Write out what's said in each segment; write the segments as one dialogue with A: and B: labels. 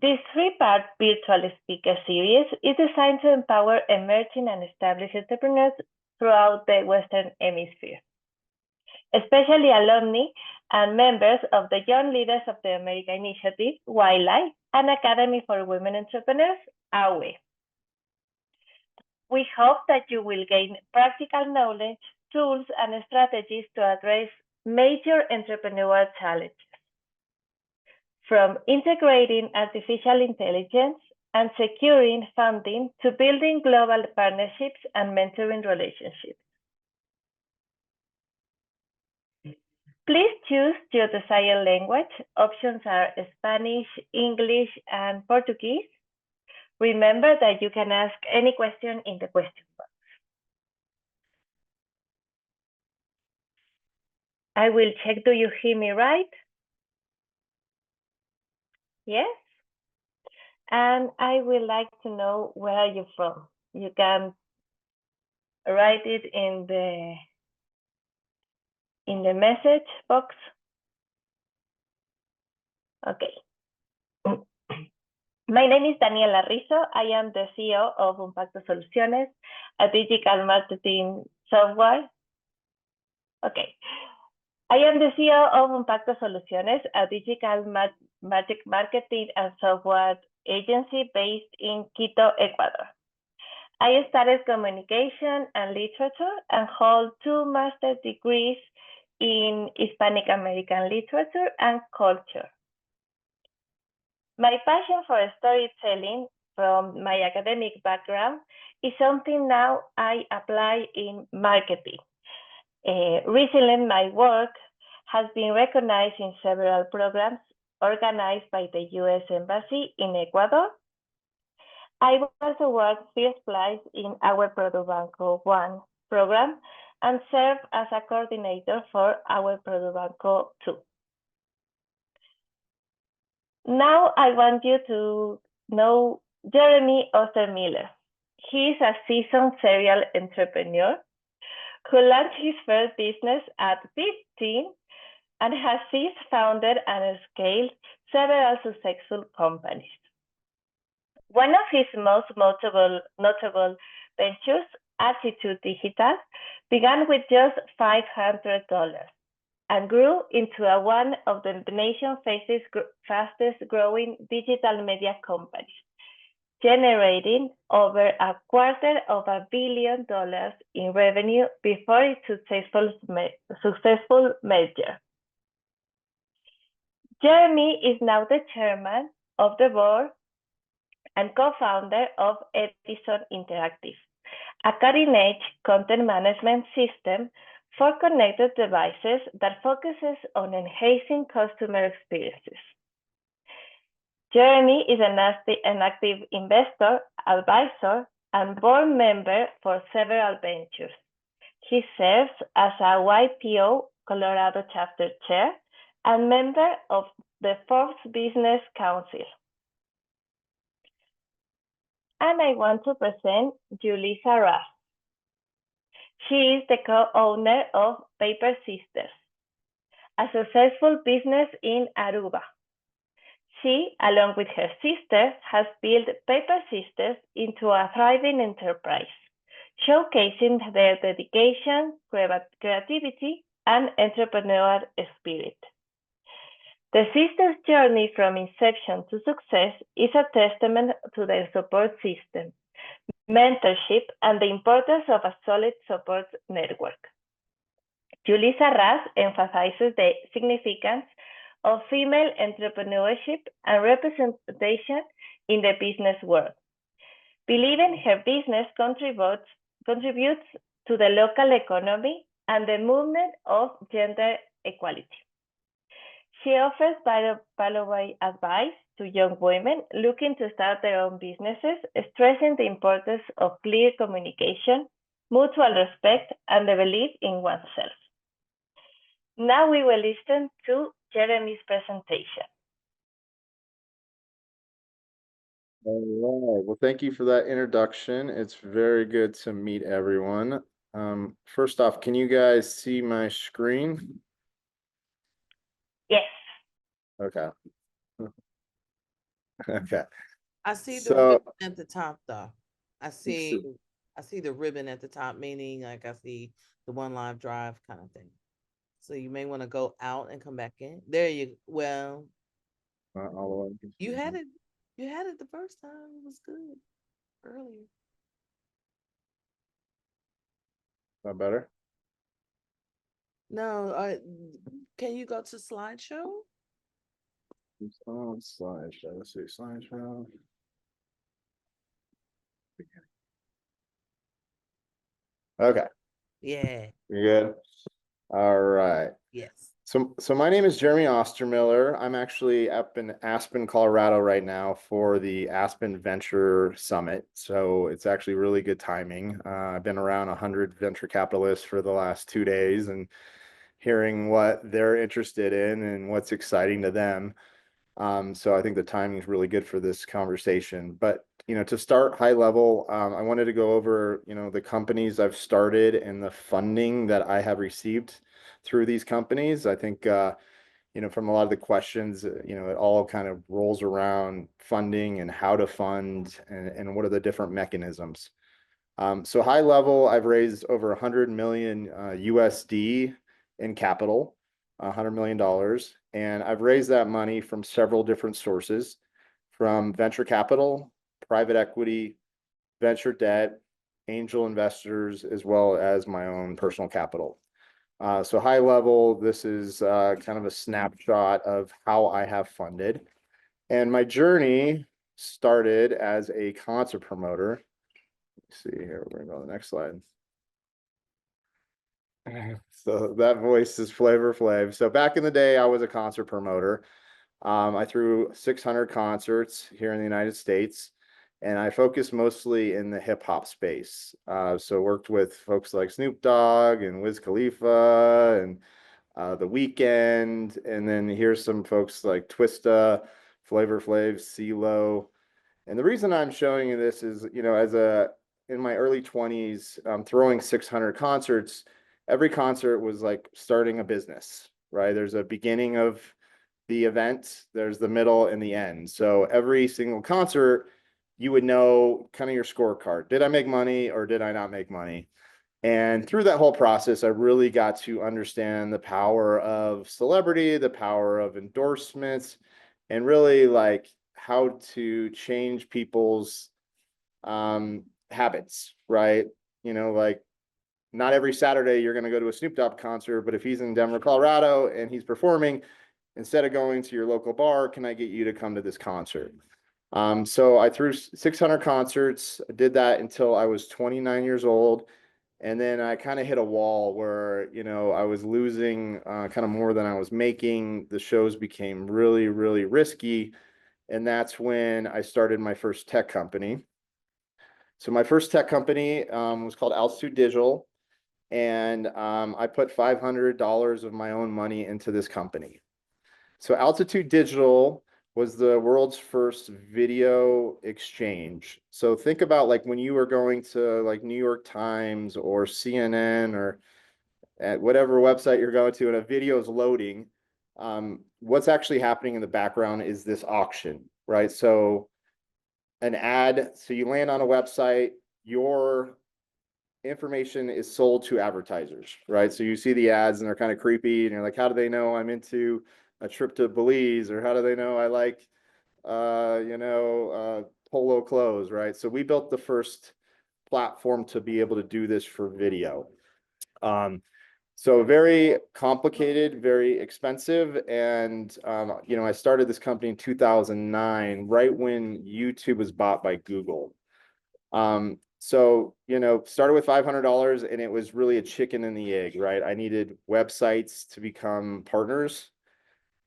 A: This three-part virtual speaker series is designed to empower emerging and established entrepreneurs throughout the Western Hemisphere, especially alumni and members of the Young Leaders of the America Initiative, YLAI, and Academy for Women Entrepreneurs, AWE. We hope that you will gain practical knowledge, tools, and strategies to address major entrepreneurial challenges, from integrating artificial intelligence and securing funding to building global partnerships and mentoring relationships. Please choose your desired language. Options are Spanish, English, and Portuguese. Remember that you can ask any question in the question box. I will check, do you hear me right? Yes? And I would like to know where are you from. You can write it in the message box. Okay. My name is Daniela Rizzo. I am the CEO of Impacto Soluciones, a digital marketing software. Okay. I am the CEO of Impacto Soluciones, a digital marketing and software agency based in Quito, Ecuador. I studied communication and literature and hold 2 master's degrees in Hispanic American literature and culture. My passion for storytelling from my academic background is something now I apply in marketing. Recently, my work has been recognized in several programs organized by the U.S. Embassy in Ecuador. I also worked first place in our Product Banco 1 program and served as a coordinator for our Product Banco 2. Now I want you to know Jeremy Ostermiller. He is a seasoned serial entrepreneur who launched his first business at 15 and has since founded and scaled several successful companies. One of his most notable ventures, Attitude Digital, began with just $500 and grew into one of the nation's fastest growing digital media companies, generating over $250 million in revenue before its successful merger. Jeremy is now the chairman of the board and co-founder of Edison Interactive, a cutting-edge content management system for connected devices that focuses on enhancing customer experiences. Jeremy is an active investor, advisor, and board member for several ventures. He serves as a YPO Colorado chapter chair and member of the Forbes Business Council. And I want to present Julissa Ras. She is the co-owner of Paper Sisters, a successful business in Aruba. She, along with her sister, has built Paper Sisters into a thriving enterprise, showcasing their dedication, creativity, and entrepreneurial spirit. The sisters' journey from inception to success is a testament to their support system, mentorship, and the importance of a solid support network. Julissa Ras emphasizes the significance of female entrepreneurship and representation in the business world, believing her business contributes to the local economy and the movement of gender equality. She offers valuable advice to young women looking to start their own businesses, stressing the importance of clear communication, mutual respect, and the belief in oneself. Now we will listen to Jeremy's presentation.
B: All right. Well, thank you for that introduction. It's very good to meet everyone. First off, can you guys see my screen?
A: Yes.
B: Okay. Okay.
C: I see the
B: So
C: ribbon at the top though. I
B: you
C: see
B: see-
C: I see the ribbon at the top, meaning like I see the one live drive kind of thing. So you may want to go out and come back in. There you well,
B: all the way.
C: you had it the first time. It was good earlier.
B: That better?
C: No, can you go to slideshow?
B: Oh, slideshow. Let's see, slideshow. Okay,
C: Yeah.
B: you good? All right.
C: Yes.
B: So my name is Jeremy Ostermiller. I'm actually up in Aspen, Colorado right now for the Aspen Venture Summit. So it's actually really good timing. I've been around 100 venture capitalists for the last 2 days and hearing what they're interested in and what's exciting to them. So I think the timing is really good for this conversation. But to start high level, I wanted to go over the companies I've started and the funding that I have received through these companies. I think from a lot of the questions, it all kind of rolls around funding and how to fund and what are the different mechanisms. So high level, I've raised over 100 million USD in capital, $100 million. And I've raised that money from several different sources, from venture capital, private equity, venture debt, angel investors, as well as my own personal capital. So high level, this is kind of a snapshot of how I have funded. And my journey started as a concert promoter. Let's see here, we're gonna go to the next slide. So that voice is Flavor Flav. So back in the day, I was a concert promoter. I threw 600 concerts here in the United States, and I focused mostly in the hip hop space. So worked with folks like Snoop Dogg and Wiz Khalifa and The Weeknd, and then here's some folks like Twista, Flavor Flav, CeeLo. And the reason I'm showing you this is, in my early 20s, throwing 600 concerts, every concert was like starting a business, right? There's a beginning of the event, there's the middle and the end. So every single concert, you would know kind of your scorecard. Did I make money or did I not make money? And through that whole process, I really got to understand the power of celebrity, the power of endorsements, and really like how to change people's habits, right? Like not every Saturday you're going to go to a Snoop Dogg concert, but if he's in Denver, Colorado, and he's performing, instead of going to your local bar, can I get you to come to this concert? So I threw 600 concerts, did that until I was 29 years old. And then I kind of hit a wall where, I was losing kind of more than I was making. The shows became really, really risky. And that's when I started my first tech company. So my first tech company was called Altitude Digital. And I put $500 of my own money into this company. So Altitude Digital was the world's first video exchange. So think about like when you were going to like New York Times or CNN or at whatever website you're going to and a video is loading, what's actually happening in the background is this auction, right? So an ad, so you land on a website, your information is sold to advertisers, right? So you see the ads and they're kind of creepy and you're like, how do they know I'm into a trip to Belize, or how do they know I like polo clothes, right? So we built the first platform to be able to do this for video. So very complicated, very expensive. And, I started this company in 2009, right when YouTube was bought by Google. So, started with $500 and it was really a chicken and the egg, right? I needed websites to become partners.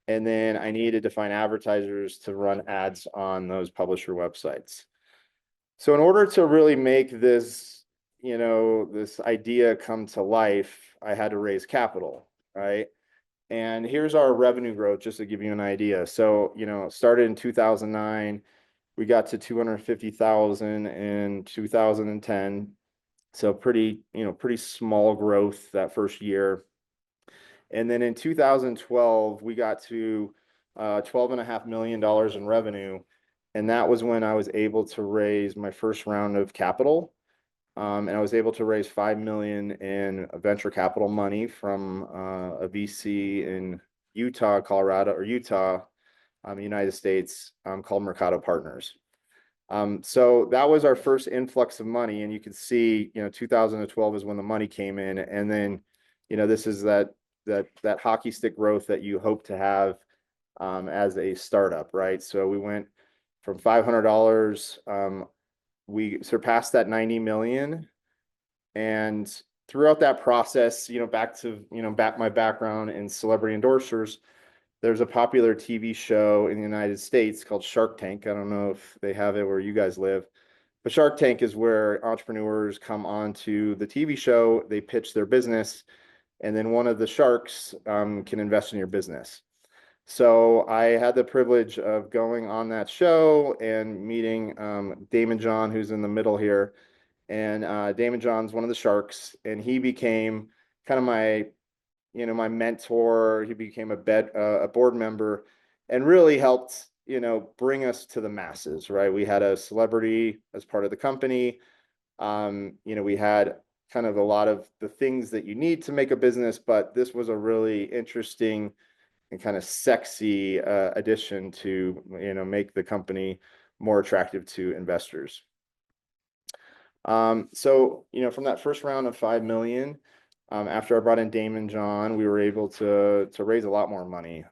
B: And then I needed to find advertisers to run ads on those publisher websites. So in order to really make this, this idea come to life, I had to raise capital, right? And here's our revenue growth, just to give you an idea. So, started in 2009, we got to 250,000 in 2010. So pretty small growth that first year. And then in 2012, we got to $12.5 million in revenue. And that was when I was able to raise my first round of capital. And I was able to raise 5 million in venture capital money from a VC in Utah, Colorado, or Utah, United States, called Mercado Partners. So that was our first influx of money, and you can see, 2012 is when the money came in, and then, this is that hockey stick growth that you hope to have as a startup, right? So we went from $500, we surpassed that 90 million, and throughout that process, back to my background in celebrity endorsers, there's a popular TV show in the United States called Shark Tank. I don't know if they have it where you guys live, but Shark Tank is where entrepreneurs come onto the TV show, they pitch their business, and then one of the sharks can invest in your business. So I had the privilege of going on that show and meeting Damon John, who's in the middle here. And Damon John's one of the sharks, and he became kind of my mentor. He became a board member, and really helped, bring us to the masses, right? We had a celebrity as part of the company. We had kind of a lot of the things that you need to make a business, but this was a really interesting and kind of sexy addition to, make the company more attractive to investors. So, from that first round of 5 million, after I brought in Damon John, we were able to raise a lot more money.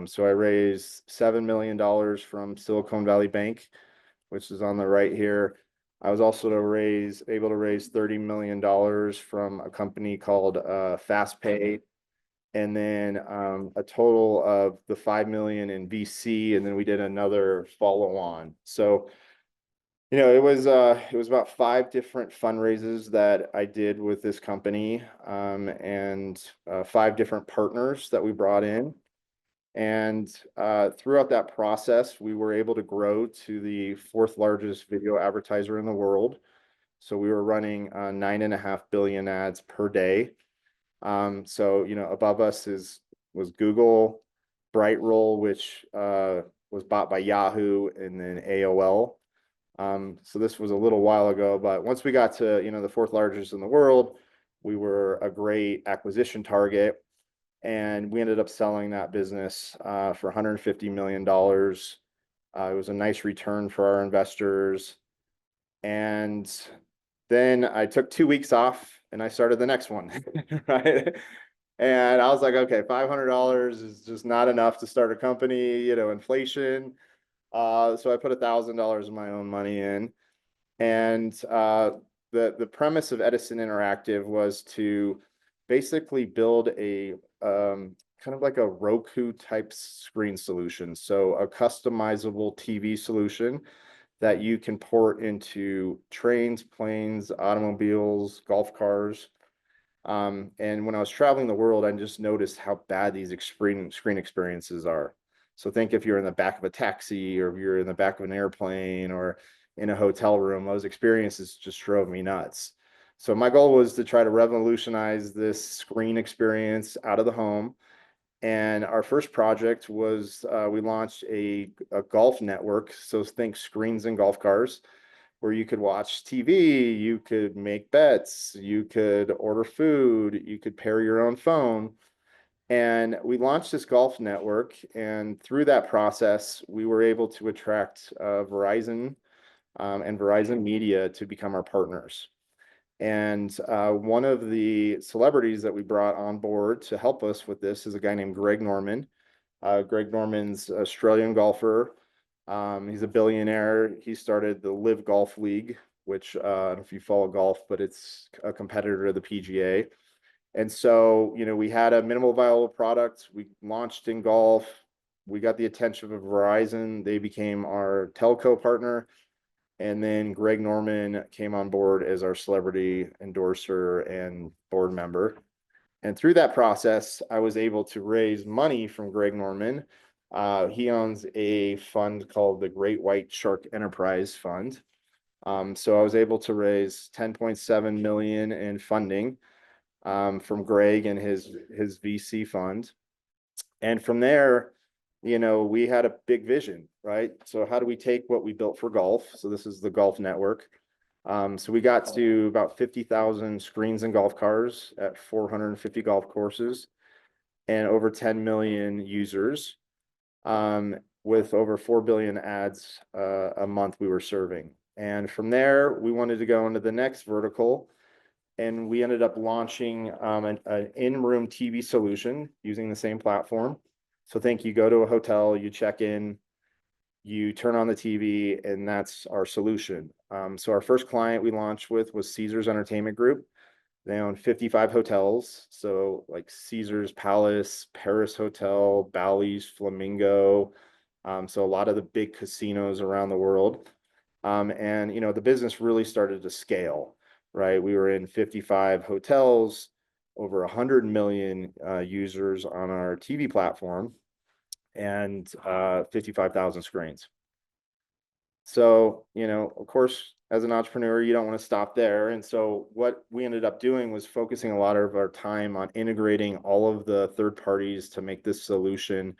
B: So I raised $7 million from Silicon Valley Bank, which is on the right here. I was also able to raise $30 million from a company called FastPay, and then a total of the 5 million in VC, and then we did another follow on. So it was about 5 different fundraisers that I did with this company, and 5 different partners that we brought in. And throughout that process, we were able to grow to the 4th largest video advertiser in the world. So we were running 9.5 billion ads per day. So above us was Google, Brightroll, which was bought by Yahoo, and then AOL. So this was a little while ago, but once we got to, the 4th largest in the world, we were a great acquisition target, and we ended up selling that business for $150 million. It was a nice return for our investors. And then I took 2 weeks off and I started the next one, right? And I was like, okay, $500 is just not enough to start a company, inflation. So I put $1,000 of my own money in, and the premise of Edison Interactive was to basically build a kind of like a Roku type screen solution, so a customizable TV solution that you can port into trains, planes, automobiles, golf cars. And when I was traveling the world, I just noticed how bad these screen experiences are. So think if you're in the back of a taxi, or if you're in the back of an airplane, or in a hotel room, those experiences just drove me nuts. So my goal was to try to revolutionize this screen experience out of the home. And our first project was we launched a golf network. So think screens in golf cars, where you could watch TV, you could make bets, you could order food, you could pair your own phone. And we launched this golf network, and through that process, we were able to attract Verizon and Verizon Media to become our partners. And one of the celebrities that we brought on board to help us with this is a guy named Greg Norman. Greg Norman's an Australian golfer. He's a billionaire. He started the Live Golf League, which I don't know if you follow golf, but it's a competitor to the PGA. And so, we had a minimal viable product. We launched in golf. We got the attention of Verizon. They became our telco partner. And then Greg Norman came on board as our celebrity endorser and board member. And through that process, I was able to raise money from Greg Norman. He owns a fund called the Great White Shark Enterprise Fund. So I was able to raise 10.7 million in funding from Greg and his VC fund. And from there, we had a big vision, right? So how do we take what we built for golf? So this is the golf network. So we got to about 50,000 screens and golf cars at 450 golf courses and over 10 million users, with over 4 billion ads a month we were serving. And from there, we wanted to go into the next vertical, and we ended up launching an in-room TV solution using the same platform. So think you go to a hotel, you check in, you turn on the TV, and that's our solution. So our first client we launched with was Caesars Entertainment Group. They own 55 hotels. So like Caesars Palace, Paris Hotel, Bally's, Flamingo. So a lot of the big casinos around the world. And the business really started to scale, right? We were in 55 hotels, over 100 million users on our TV platform, and 55,000 screens. So, of course, as an entrepreneur, you don't want to stop there. And so what we ended up doing was focusing a lot of our time on integrating all of the third parties to make this solution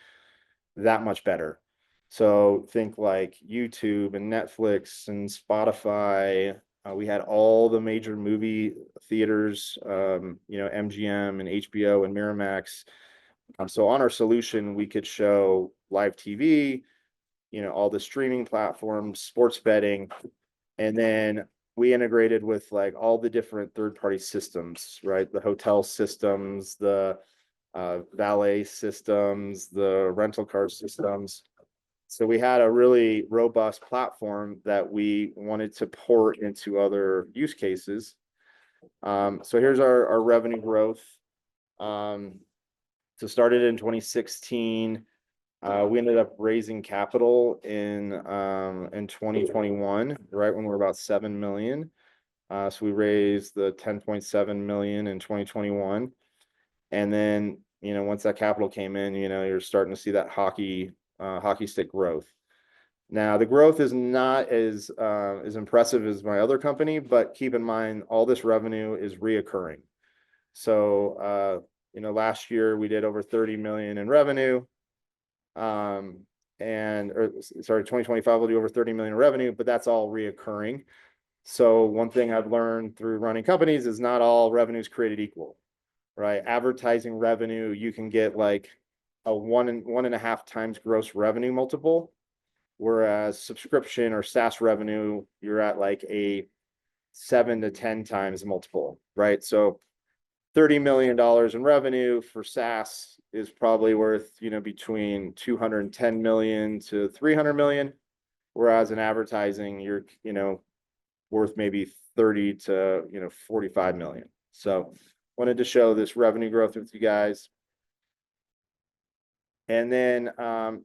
B: that much better. So think like YouTube and Netflix and Spotify. We had all the major movie theaters, MGM and HBO and Miramax. So on our solution, we could show live TV, all the streaming platforms, sports betting, and then we integrated with like all the different third-party systems, right? The hotel systems, the valet systems, the rental car systems. So we had a really robust platform that we wanted to port into other use cases. So here's our revenue growth. So started in 2016. We ended up raising capital in 2021, right when we were about 7 million. So we raised the 10.7 million in 2021. And then, once that capital came in, you're starting to see that hockey stick growth. Now, the growth is not as impressive as my other company, but keep in mind, all this revenue is reoccurring. So, last year we did over 30 million in revenue. Sorry, 2025 will do over 30 million in revenue, but that's all reoccurring. So one thing I've learned through running companies is not all revenue is created equal, right? Advertising revenue, you can get like a 1.5 times gross revenue multiple, whereas subscription or SaaS revenue, you're at like a 7 to 10 times multiple, right? So $30 million in revenue for SaaS is probably worth, between 210 million to 300 million, whereas in advertising, you're, worth maybe 30 to, 45 million. So wanted to show this revenue growth with you guys. And then, from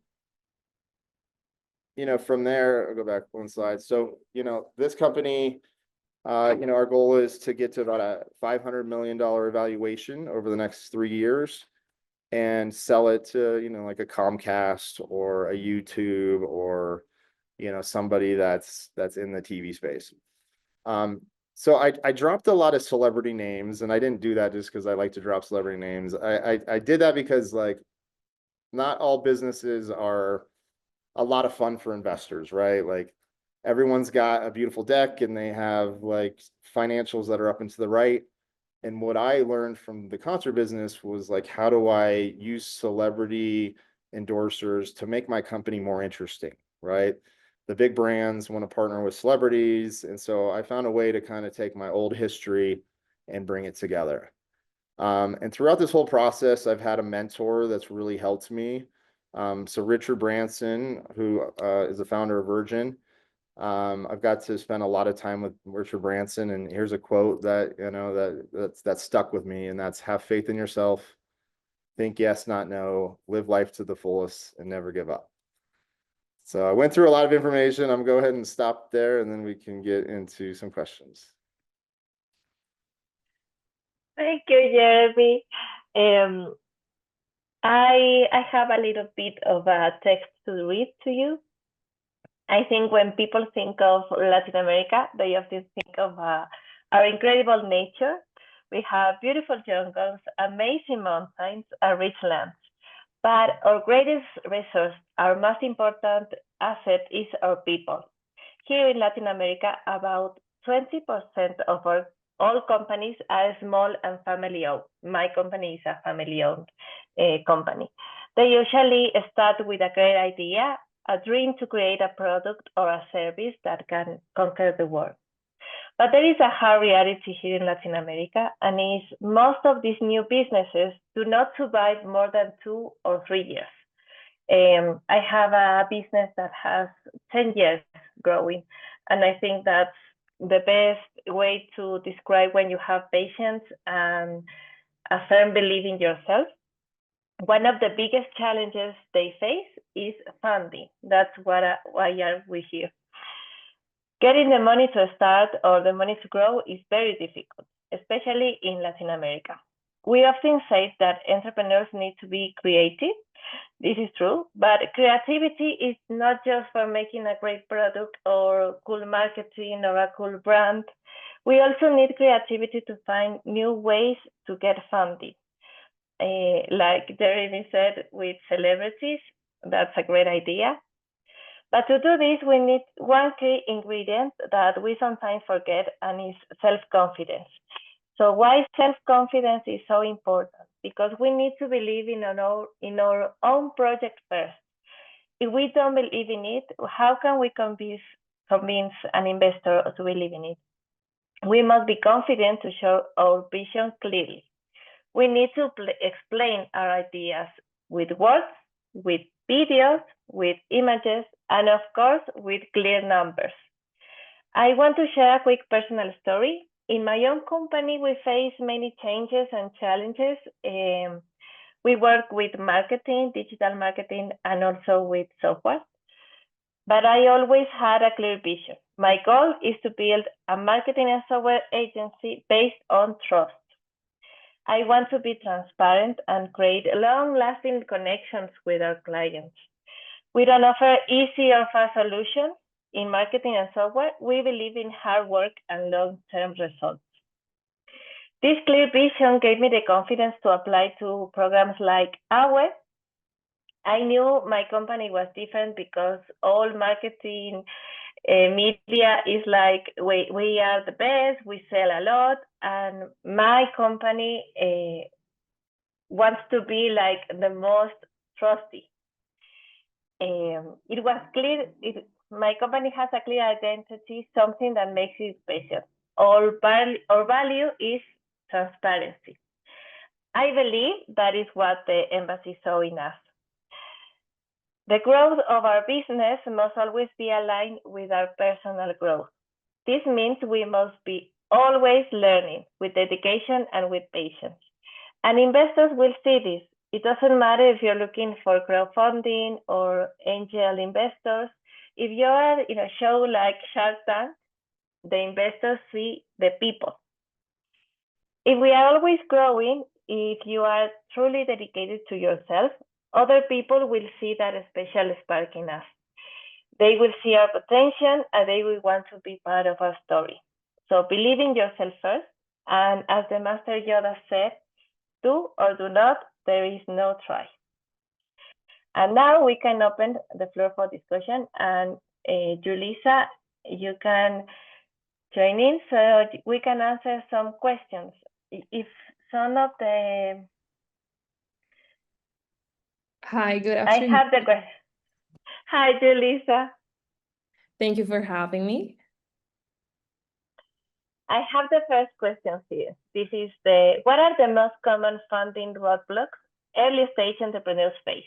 B: there, I'll go back one slide. So, this company, our goal is to get to about a $500 million valuation over the next 3 years and sell it to, like a Comcast or a YouTube or, somebody that's in the TV space. So I dropped a lot of celebrity names, and I didn't do that just because I like to drop celebrity names. I did that because like not all businesses are a lot of fun for investors, right? Like everyone's got a beautiful deck and they have like financials that are up and to the right. And what I learned from the concert business was like, how do I use celebrity endorsers to make my company more interesting, right? The big brands want to partner with celebrities. And so I found a way to kind of take my old history and bring it together. And throughout this whole process, I've had a mentor that's really helped me. So Richard Branson, who is the founder of Virgin, I've got to spend a lot of time with Richard Branson, and here's a quote that that stuck with me, and that's have faith in yourself, think yes, not no, live life to the fullest, and never give up. So I went through a lot of information. I'm gonna go ahead and stop there, and then we can get into some questions.
A: Thank you, Jeremy. I have a little bit of a text to read to you. I think when people think of Latin America, they often think of our incredible nature. We have beautiful jungles, amazing mountains, and rich lands. But our greatest resource, our most important asset is our people. Here in Latin America, about 20% of all companies are small and family owned. My company is a family owned company. They usually start with a great idea, a dream to create a product or a service that can conquer the world. But there is a hard reality here in Latin America, and is most of these new businesses do not survive more than 2 or 3 years. I have a business that has 10 years growing, and I think that's the best way to describe when you have patience and a firm belief in yourself. One of the biggest challenges they face is funding. That's why are we here. Getting the money to start or the money to grow is very difficult, especially in Latin America. We often say that entrepreneurs need to be creative. This is true, but creativity is not just for making a great product or cool marketing or a cool brand. We also need creativity to find new ways to get funding. Like Jeremy said, with celebrities, that's a great idea. But to do this, we need one key ingredient that we sometimes forget, and is self-confidence. So why self-confidence is so important? Because we need to believe in our own project first. If we don't believe in it, how can we convince an investor to believe in it? We must be confident to show our vision clearly. We need to explain our ideas with words, with videos, with images, and of course, with clear numbers. I want to share a quick personal story. In my own company, we face many changes and challenges. We work with marketing, digital marketing, and also with software. But I always had a clear vision. My goal is to build a marketing and software agency based on trust. I want to be transparent and create long-lasting connections with our clients. We don't offer easy or fast solutions. In marketing and software, we believe in hard work and long-term results. This clear vision gave me the confidence to apply to programs like YLAI. I knew my company was different because all marketing media is like, we are the best, we sell a lot, and my company wants to be like the most trusty. It was clear, my company has a clear identity, something that makes it special. Our value is transparency. I believe that is what the embassy saw in us. The growth of our business must always be aligned with our personal growth. This means we must be always learning with dedication and with patience. And investors will see this. It doesn't matter if you're looking for crowdfunding or angel investors. If you are in a show like Shark Tank, the investors see the people. If we are always growing, if you are truly dedicated to yourself, other people will see that special spark in us. They will see our potential and they will want to be part of our story. So believe in yourself first. And as the Master Yoda said, do or do not, there is no try. And now we can open the floor for discussion. And Julissa, you can join in so we can answer some questions. If some of the...
D: Hi, good afternoon.
A: I have the question. Hi, Julissa.
D: Thank you for having me.
A: I have the first question here. This is what are the most common funding roadblocks early stage entrepreneurs face?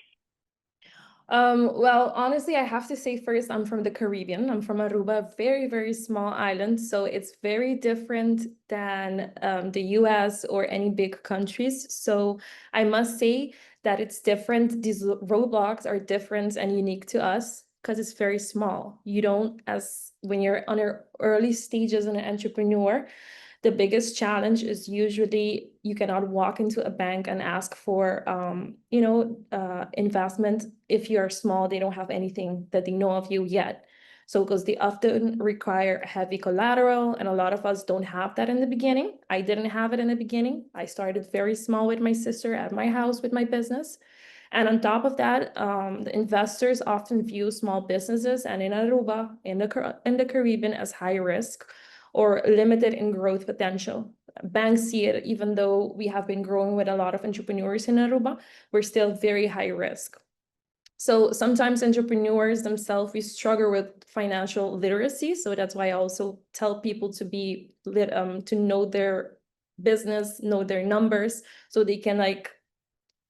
D: Well, honestly, I have to say first, I'm from the Caribbean. I'm from Aruba, very, very small island. So it's very different than the US or any big countries. So I must say that it's different. These roadblocks are different and unique to us because it's very small. You don't, as when you're on your early stages as an entrepreneur, the biggest challenge is usually you cannot walk into a bank and ask for, investment. If you're small, they don't have anything that they know of you yet. So because they often require heavy collateral, and a lot of us don't have that in the beginning. I didn't have it in the beginning. I started very small with my sister at my house with my business. And on top of that, the investors often view small businesses and in Aruba, in the Caribbean, as high risk or limited in growth potential. Banks see it, even though we have been growing with a lot of entrepreneurs in Aruba, we're still very high risk. So sometimes entrepreneurs themselves, we struggle with financial literacy. So that's why I also tell people to be to know their business, know their numbers, so they can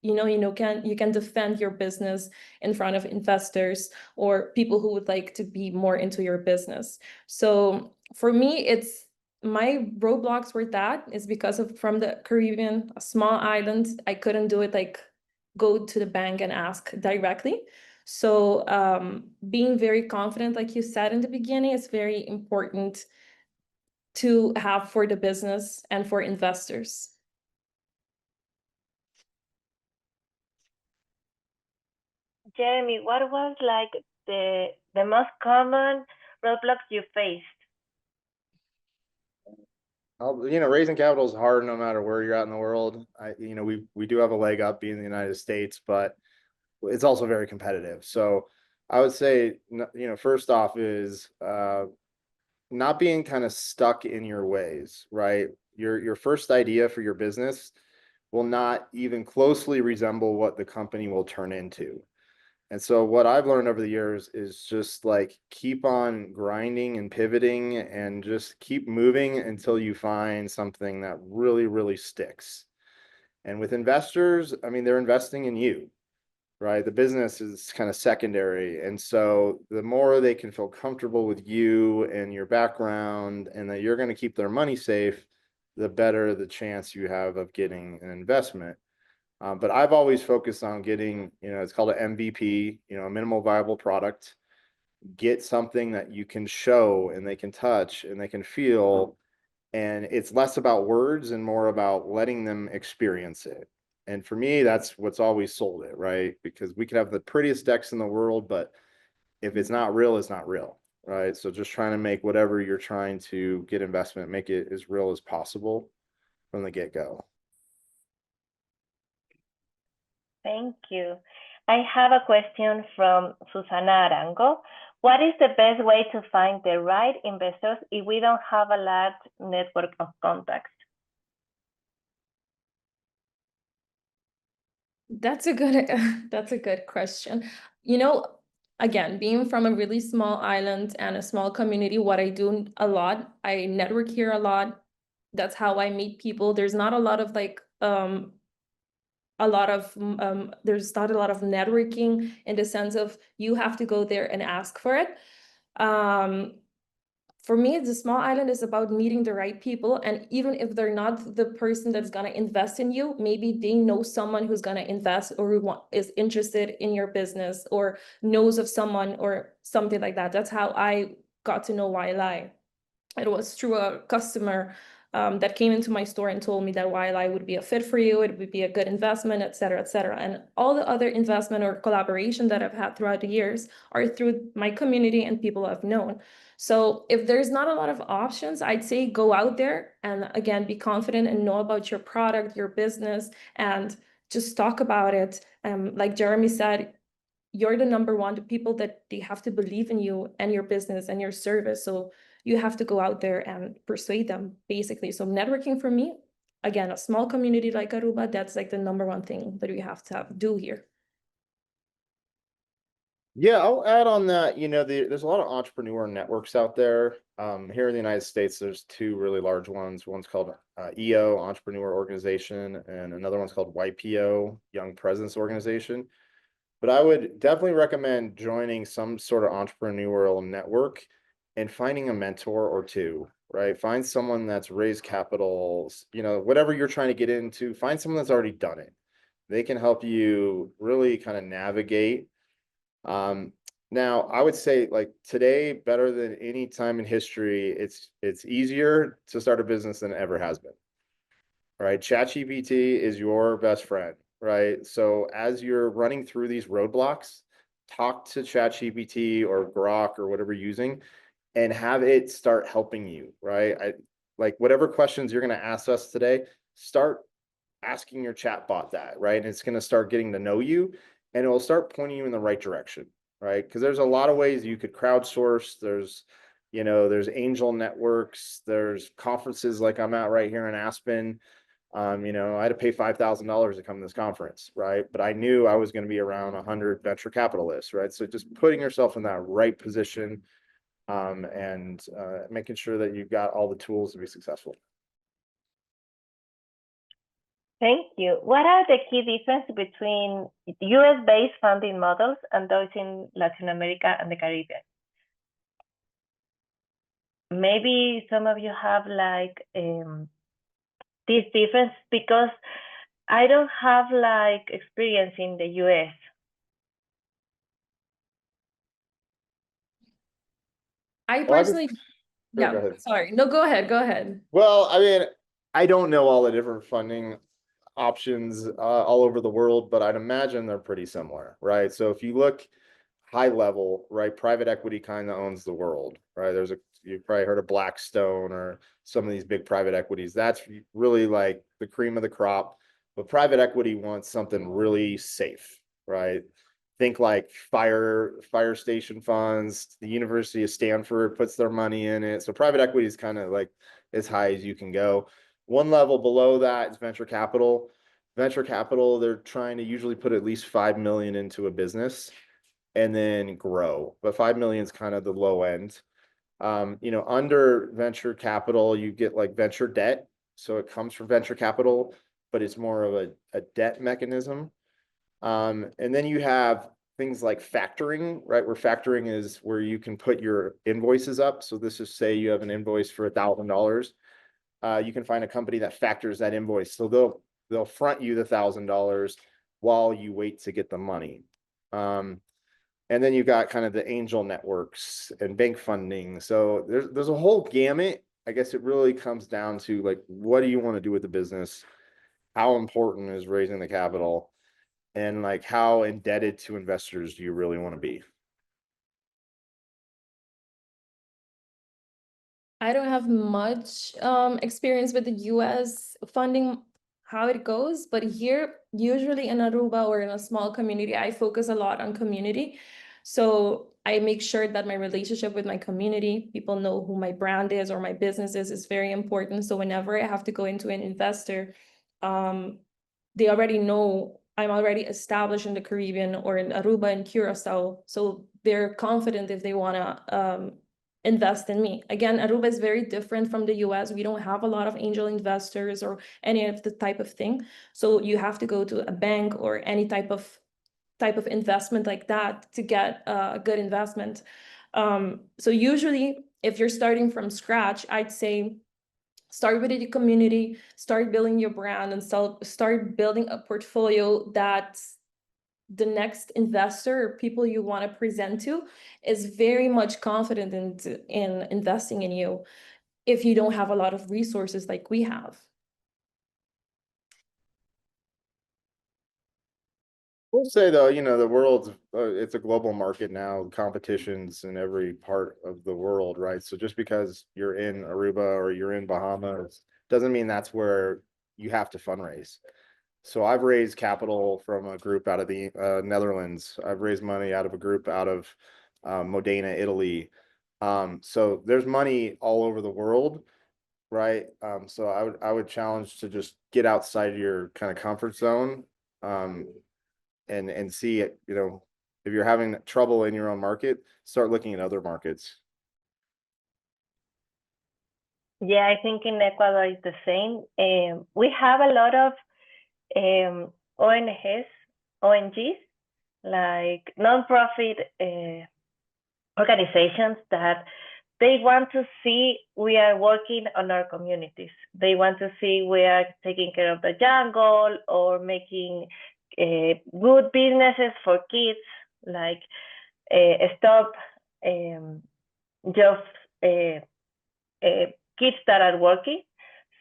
D: you can defend your business in front of investors or people who would like to be more into your business. So for me, it's my roadblocks were that is because of from the Caribbean, a small island. I couldn't do it like go to the bank and ask directly. So being very confident, like you said in the beginning, is very important to have for the business and for investors.
A: Jeremy, what was like the most common roadblocks you faced?
B: Raising capital is hard no matter where you're at in the world. We do have a leg up being in the United States, but it's also very competitive. So I would say, first off is not being kind of stuck in your ways, right? Your first idea for your business will not even closely resemble what the company will turn into. And so what I've learned over the years is just like keep on grinding and pivoting and just keep moving until you find something that really, really sticks. And with investors, I mean, they're investing in you, right? The business is kind of secondary. And so the more they can feel comfortable with you and your background and that you're going to keep their money safe, the better the chance you have of getting an investment. But I've always focused on getting, it's called an MVP, a minimal viable product. Get something that you can show and they can touch and they can feel. And it's less about words and more about letting them experience it. And for me, that's what's always sold it, right? Because we could have the prettiest decks in the world, but if it's not real, it's not real, right? So just trying to make whatever you're trying to get investment, make it as real as possible from the get-go.
A: Thank you. I have a question from Susana Arango. What is the best way to find the right investors if we don't have a large network of contacts?
D: That's a good question. Again, being from a really small island and a small community, what I do a lot, I network here a lot. That's how I meet people. There's not a lot of there's not a lot of networking in the sense of you have to go there and ask for it. For me, the small island is about meeting the right people. And even if they're not the person that's going to invest in you, maybe they know someone who's going to invest or is interested in your business or knows of someone or something like that. That's how I got to know YLAI. It was through a customer that came into my store and told me that YLAI would be a fit for you, it would be a good investment, et cetera, et cetera. And all the other investment or collaboration that I've had throughout the years are through my community and people I've known. So if there's not a lot of options, I'd say go out there and again, be confident and know about your product, your business, and just talk about it. Like Jeremy said, you're the number one, the people that they have to believe in you and your business and your service. So you have to go out there and persuade them, basically. So networking for me, again, a small community like Aruba, that's like the number one thing that we have to do here.
B: Yeah, I'll add on that. There's a lot of entrepreneur networks out there. Here in the United States, there's two really large ones. One's called EO, Entrepreneur Organization, and another one's called YPO, Young Presence Organization. But I would definitely recommend joining some sort of entrepreneurial network and finding a mentor or two, right? Find someone that's raised capital, whatever you're trying to get into, find someone that's already done it. They can help you really kind of navigate. Now I would say like today, better than any time in history, it's easier to start a business than it ever has been, right? ChatGPT is your best friend, right? So as you're running through these roadblocks, talk to ChatGPT or Grok or whatever you're using and have it start helping you, right? Like whatever questions you're going to ask us today, start asking your chatbot that, right? And it's going to start getting to know you, and it will start pointing you in the right direction, right? Because there's a lot of ways you could crowdsource. There's, there's angel networks, there's conferences like I'm at right here in Aspen. I had to pay $5,000 to come to this conference, right? But I knew I was going to be around 100 venture capitalists, right? So just putting yourself in that right position, and making sure that you've got all the tools to be successful.
A: Thank you. What are the key differences between US-based funding models and those in Latin America and the Caribbean? Maybe some of you have like this difference, because I don't have like experience in the US.
D: I
B: Well,
D: personally,
B: go
D: yeah,
B: ahead.
D: sorry. No, go ahead.
B: Well, I mean, I don't know all the different funding options all over the world, but I'd imagine they're pretty similar, right? So if you look high level, right, private equity kind of owns the world, right? You've probably heard of Blackstone or some of these big private equities. That's really like the cream of the crop. But private equity wants something really safe, right? Think like fire station funds. The University of Stanford puts their money in it. So private equity is kind of like as high as you can go. One level below that is venture capital. Venture capital, they're trying to usually put at least 5 million into a business and then grow. But 5 million is kind of the low end. Under venture capital, you get like venture debt. So it comes from venture capital, but it's more of a debt mechanism. And then you have things like factoring, right? Where factoring is where you can put your invoices up. So this is, say you have an invoice for $1,000. You can find a company that factors that invoice. So they'll front you the $1,000 while you wait to get the money. And then you got kind of the angel networks and bank funding. So there's a whole gamut. I guess it really comes down to like, what do you want to do with the business? How important is raising the capital? And like, how indebted to investors do you really want to be?
D: I don't have much experience with the US funding, how it goes, but here, usually in Aruba or in a small community, I focus a lot on community. So I make sure that my relationship with my community, people know who my brand is or my business is very important. So whenever I have to go into an investor, they already know I'm already established in the Caribbean or in Aruba and Curacao. So they're confident if they want to invest in me. Again, Aruba is very different from the US. We don't have a lot of angel investors or any of the type of thing. So you have to go to a bank or any type of investment like that to get a good investment. So usually if you're starting from scratch, I'd say start with the community, start building your brand, and start building a portfolio that the next investor or people you want to present to is very much confident in investing in you if you don't have a lot of resources like we have.
B: We'll say though, the world's it's a global market now. Competition's in every part of the world, right? So just because you're in Aruba or you're in Bahamas doesn't mean that's where you have to fundraise. So I've raised capital from a group out of the Netherlands. I've raised money out of a group out of Modena, Italy. So there's money all over the world, right? So I would challenge to just get outside your kind of comfort zone. And see it, if you're having trouble in your own market, start looking at other markets.
A: Yeah, I think in Ecuador it's the same. We have a lot of ONGs, like nonprofit organizations that they want to see we are working on our communities. They want to see we are taking care of the jungle or making good businesses for kids, like stop just kids that are working.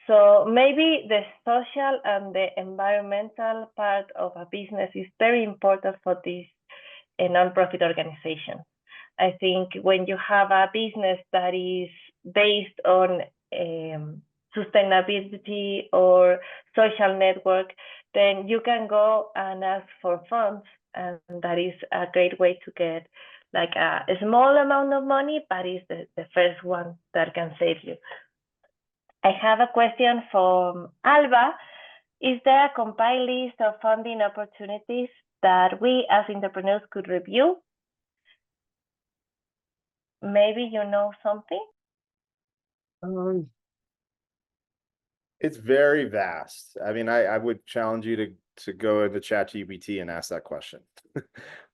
A: So maybe the social and the environmental part of a business is very important for this nonprofit organization. I think when you have a business that is based on sustainability or social network, then you can go and ask for funds, and that is a great way to get like a small amount of money, but it's the first one that can save you. I have a question from Alba. Is there a compiled list of funding opportunities that we as entrepreneurs could review? Maybe you know something?
B: It's very vast. I mean, I would challenge you to go into ChatGPT and ask that question,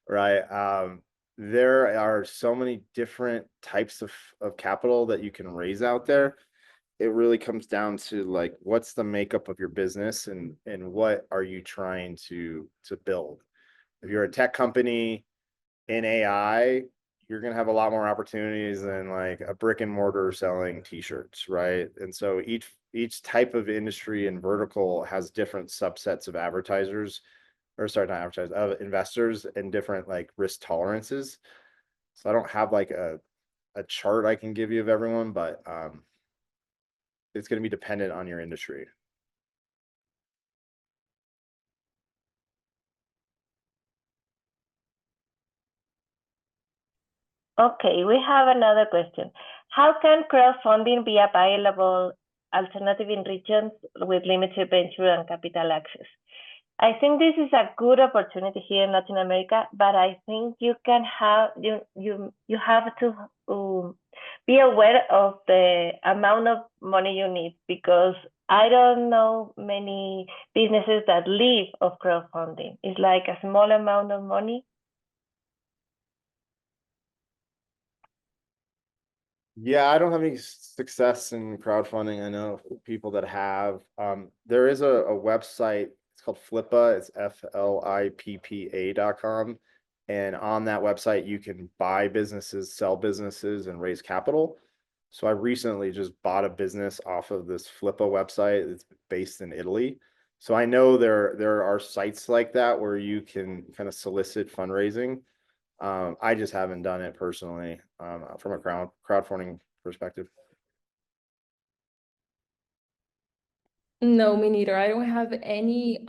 B: right? There are so many different types of capital that you can raise out there. It really comes down to like, what's the makeup of your business and what are you trying to build? If you're a tech company in AI, you're going to have a lot more opportunities than like a brick and mortar selling t-shirts, right? And so each type of industry and vertical has different subsets of advertisers, or sorry, not advertisers, of investors, and different like risk tolerances. So I don't have like a chart I can give you of everyone, but it's going to be dependent on your industry.
A: Okay, we have another question. How can crowdfunding be a viable alternative in regions with limited venture and capital access? I think this is a good opportunity here in Latin America, but I think you can have you have to be aware of the amount of money you need, because I don't know many businesses that live of crowdfunding. It's like a small amount of money.
B: Yeah, I don't have any success in crowdfunding. I know people that have. There is a website, it's called Flippa, it's FLIPPA.com. And on that website, you can buy businesses, sell businesses, and raise capital. So I recently just bought a business off of this Flippa website. It's based in Italy. So I know there are sites like that where you can kind of solicit fundraising. I just haven't done it personally from a crowdfunding perspective.
D: No, me neither. I don't have any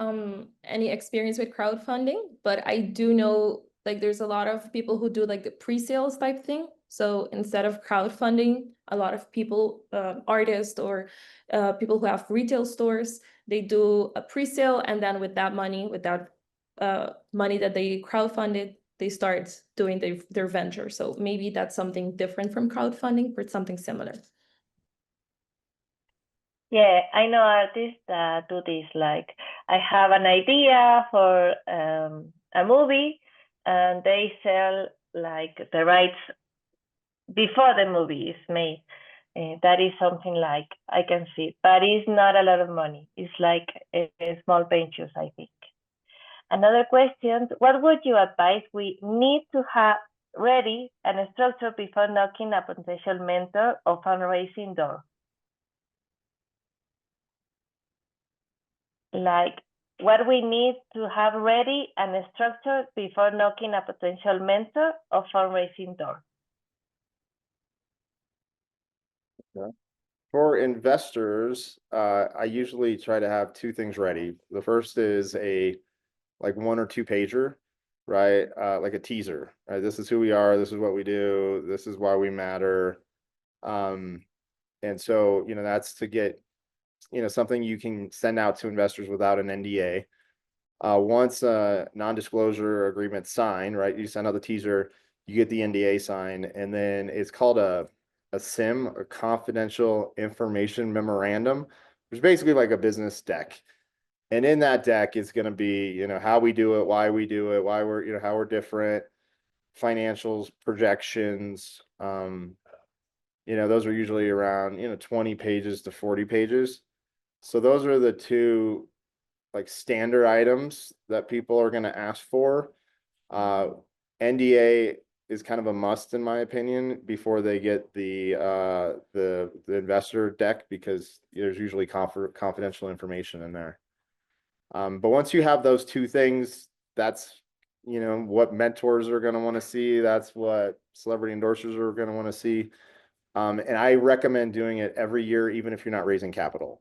D: experience with crowdfunding, but I do know like there's a lot of people who do like the pre-sales type thing. So instead of crowdfunding, a lot of people, artists or people who have retail stores, they do a pre-sale, and then with that money, money that they crowdfunded, they start doing their venture. So maybe that's something different from crowdfunding, but something similar.
A: Yeah, I know artists that do this. Like, I have an idea for a movie, and they sell like the rights before the movie is made. That is something like I can see, but it's not a lot of money. It's like a small ventures, I think. Another question: what would you advise we need to have ready and structured before knocking a potential mentor or fundraising door? Like, what we need to have ready and structured before knocking a potential mentor or fundraising door.
B: Yeah. For investors, I usually try to have two things ready. The first is a like 1 or 2 pager, right? Like a teaser, right? This is who we are. This is what we do. This is why we matter. And so, that's to get, something you can send out to investors without an NDA. Once a non-disclosure agreement signed, right? You send out the teaser, you get the NDA signed, and then it's called a CIM, a confidential information memorandum, which is basically like a business deck. And in that deck is going to be, how we do it, why we do it, why we're, how we're different, financials, projections. Those are usually around, 20 pages to 40 pages. So those are the two like standard items that people are going to ask for. NDA is kind of a must in my opinion before they get the investor deck, because there's usually confidential information in there. But once you have those two things, that's what mentors are going to want to see. That's what celebrity endorsers are going to want to see. And I recommend doing it every year, even if you're not raising capital.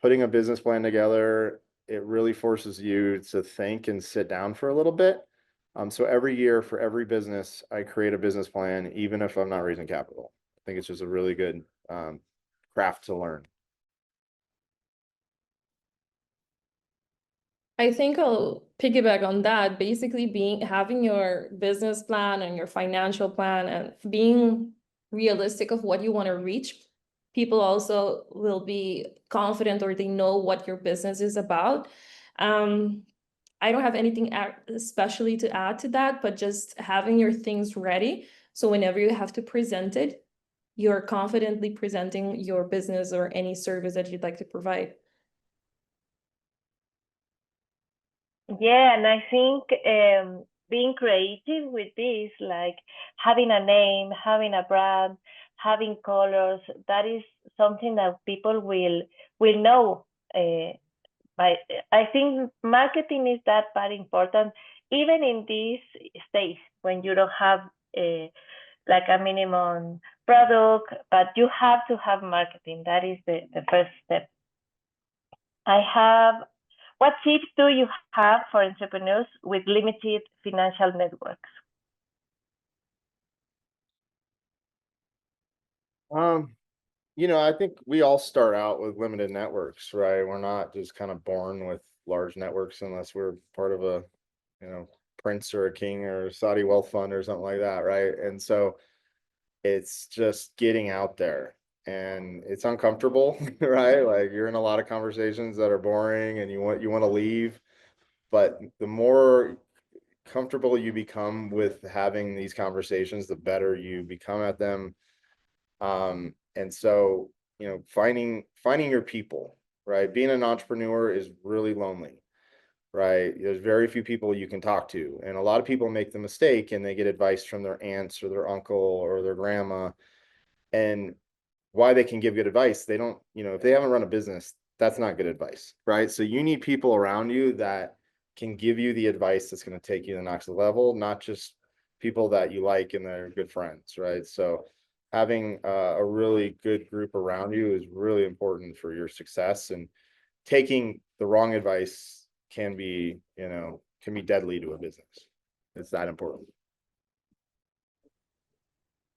B: Putting a business plan together, it really forces you to think and sit down for a little bit. So every year for every business, I create a business plan, even if I'm not raising capital. I think it's just a really good craft to learn.
D: I think I'll piggyback on that. Basically, having your business plan and your financial plan and being realistic of what you want to reach, people also will be confident or they know what your business is about. I don't have anything especially to add to that, but just having your things ready. So whenever you have to present it, you're confidently presenting your business or any service that you'd like to provide.
A: Yeah, and I think being creative with this, like having a name, having a brand, having colors, that is something that people will know. By I think marketing is that very important, even in this stage when you don't have like a minimum product, but you have to have marketing. That is the first step. What tips do you have for entrepreneurs with limited financial networks?
B: I think we all start out with limited networks, right? We're not just kind of born with large networks unless we're part of a, prince or a king or a Saudi wealth fund or something like that, right? And so it's just getting out there, and it's uncomfortable, right? Like you're in a lot of conversations that are boring and you want to leave, but the more comfortable you become with having these conversations, the better you become at them. And so, finding your people, right? Being an entrepreneur is really lonely, right? There's very few people you can talk to. And a lot of people make the mistake and they get advice from their aunts or their uncle or their grandma. And why they can give good advice, they don't, if they haven't run a business, that's not good advice, right? So you need people around you that can give you the advice that's going to take you to the next level, not just people that you like and they're good friends, right? So having a really good group around you is really important for your success, and taking the wrong advice can be deadly to a business. It's that important.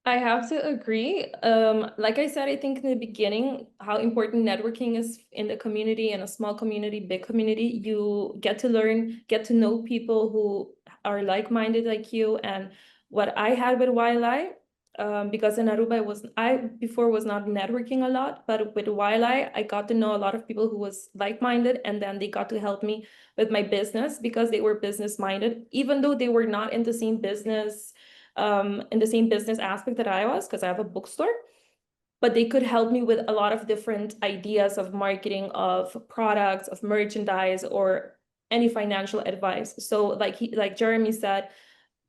D: I have to agree. Like I said, I think in the beginning, how important networking is in the community, in a small community, big community. You get to learn, get to know people who are like-minded like you. And what I had with YLAI, because in Aruba I before was not networking a lot, but with YLAI, I got to know a lot of people who was like-minded, and then they got to help me with my business because they were business-minded, even though they were not in the same business aspect that I was, because I have a bookstore, but they could help me with a lot of different ideas of marketing, of products, of merchandise, or any financial advice. So like Jeremy said,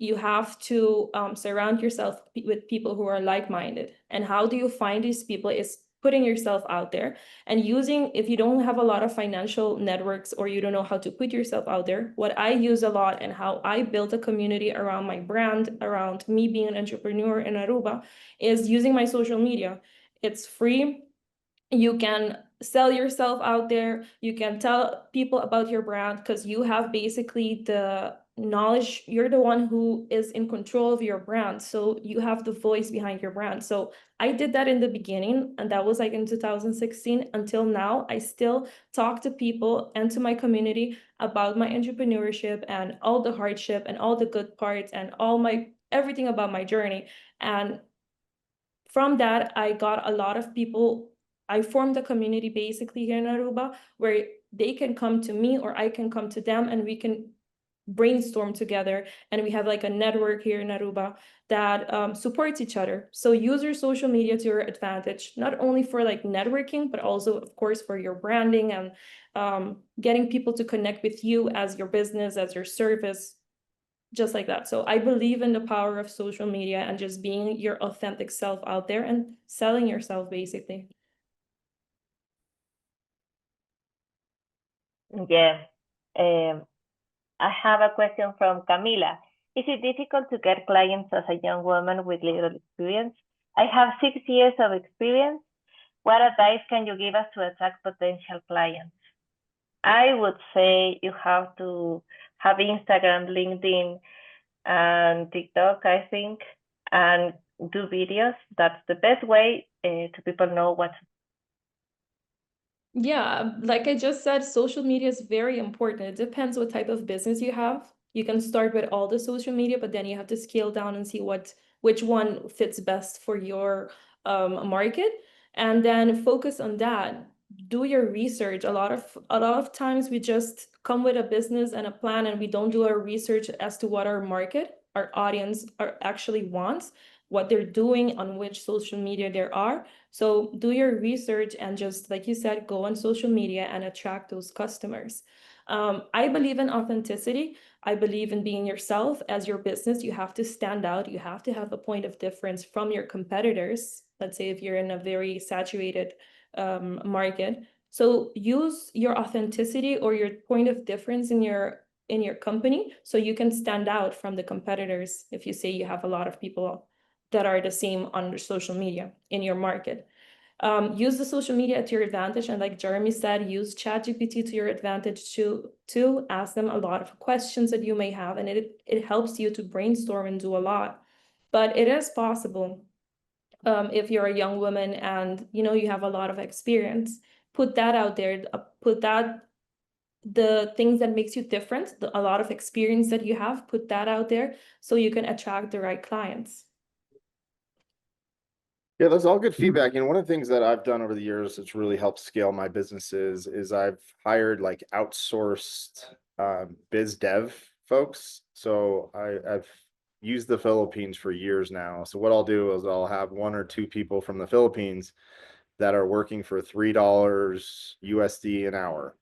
D: you have to surround yourself with people who are like-minded. And how do you find these people is putting yourself out there and if you don't have a lot of financial networks or you don't know how to put yourself out there, what I use a lot and how I built a community around my brand, around me being an entrepreneur in Aruba, is using my social media. It's free. You can sell yourself out there. You can tell people about your brand because you have basically the knowledge. You're the one who is in control of your brand. So you have the voice behind your brand. So I did that in the beginning, and that was like in 2016 until now. I still talk to people and to my community about my entrepreneurship and all the hardship and all the good parts and everything about my journey. And from that, I got a lot of people. I formed a community basically here in Aruba where they can come to me or I can come to them, and we can brainstorm together. And we have like a network here in Aruba that supports each other. So use your social media to your advantage, not only for like networking, but also, of course, for your branding and getting people to connect with you as your business, as your service, just like that. So I believe in the power of social media and just being your authentic self out there and selling yourself, basically.
A: Yeah. I have a question from Camila. Is it difficult to get clients as a young woman with little experience? I have 6 years of experience. What advice can you give us to attract potential clients? I would say you have to have Instagram, LinkedIn, and TikTok, I think, and do videos. That's the best way to people know what.
D: Yeah, like I just said, social media is very important. It depends what type of business you have. You can start with all the social media, but then you have to scale down and see which one fits best for your market, and then focus on that. Do your research. A lot of times we just come with a business and a plan and we don't do our research as to what our market, our audience actually wants, what they're doing, on which social media there are. So do your research and just, like you said, go on social media and attract those customers. I believe in authenticity. I believe in being yourself as your business. You have to stand out. You have to have a point of difference from your competitors. Let's say if you're in a very saturated market. So use your authenticity or your point of difference in your company so you can stand out from the competitors if you say you have a lot of people that are the same on social media in your market. Use the social media to your advantage. And like Jeremy said, use ChatGPT to your advantage to ask them a lot of questions that you may have. And it helps you to brainstorm and do a lot. But it is possible if you're a young woman and you have a lot of experience, put that out there, put that the things that makes you different, a lot of experience that you have, put that out there so you can attract the right clients.
B: Yeah, that's all good feedback. And one of the things that I've done over the years that's really helped scale my businesses is I've hired like outsourced biz dev folks. So I've used the Philippines for years now. So what I'll do is I'll have 1 or 2 people from the Philippines that are working for $3 USD an hour.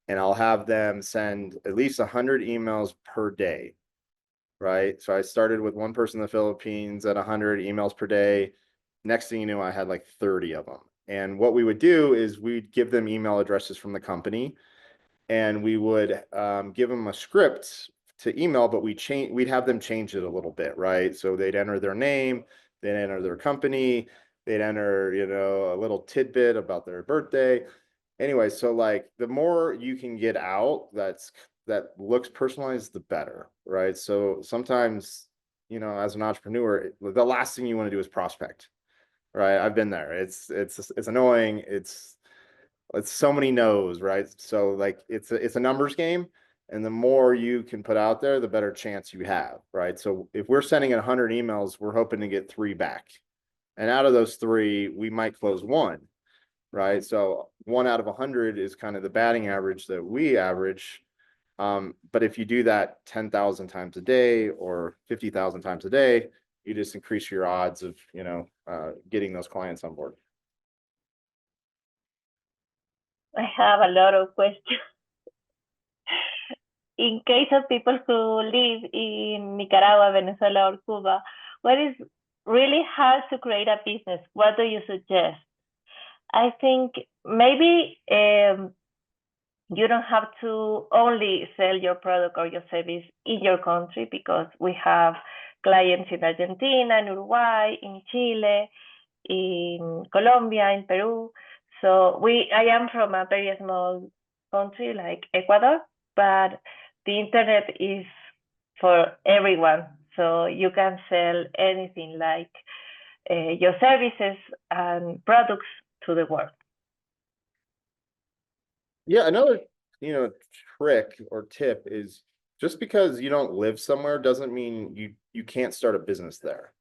B: And I'll have them send at least 100 emails per day, right? So I started with one person in the Philippines at 100 emails per day. Next thing you know, I had like 30 of them. And what we would do is we'd give them email addresses from the company, and we would give them a script to email, but we'd have them change it a little bit, right? So they'd enter their name, they'd enter their company, they'd enter, a little tidbit about their birthday. Anyway, so like the more you can get out that looks personalized, the better, right? So sometimes, as an entrepreneur, the last thing you want to do is prospect, right? I've been there. It's annoying. It's so many no's, right? So like it's a numbers game, and the more you can put out there, the better chance you have, right? So if we're sending 100 emails, we're hoping to get 3 back, and out of those 3, we might close 1, right? So 1 out of 100 is kind of the batting average that we average. But if you do that 10,000 times a day or 50,000 times a day, you just increase your odds of, getting those clients on board.
A: I have a lot of questions. In case of people who live in Nicaragua, Venezuela, or Cuba, what is really hard to create a business? What do you suggest? I think maybe you don't have to only sell your product or your service in your country, because we have clients in Argentina, in Uruguay, in Chile, in Colombia, in Peru. So I am from a very small country like Ecuador, but the internet is for everyone. So you can sell anything, like your services and products to the world.
B: Yeah, another, trick or tip is just because you don't live somewhere doesn't mean you can't start a business there.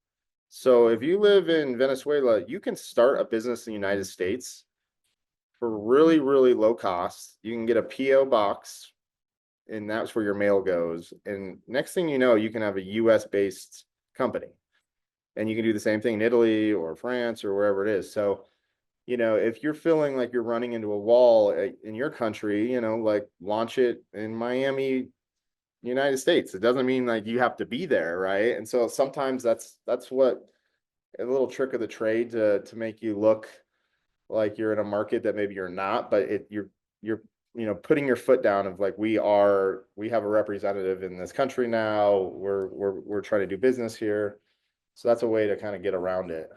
B: So if you live in Venezuela, you can start a business in the United States for really, really low cost. You can get a PO box, and that's where your mail goes. And next thing you know, you can have a US based company, and you can do the same thing in Italy or France or wherever it is. So, if you're feeling like you're running into a wall in your country, like launch it in Miami, United States. It doesn't mean like you have to be there, right? And so sometimes that's what a little trick of the trade to make you look like you're in a market that maybe you're not, but you're putting your foot down of like, we have a representative in this country now. We're trying to do business here. So that's a way to kind of get around it.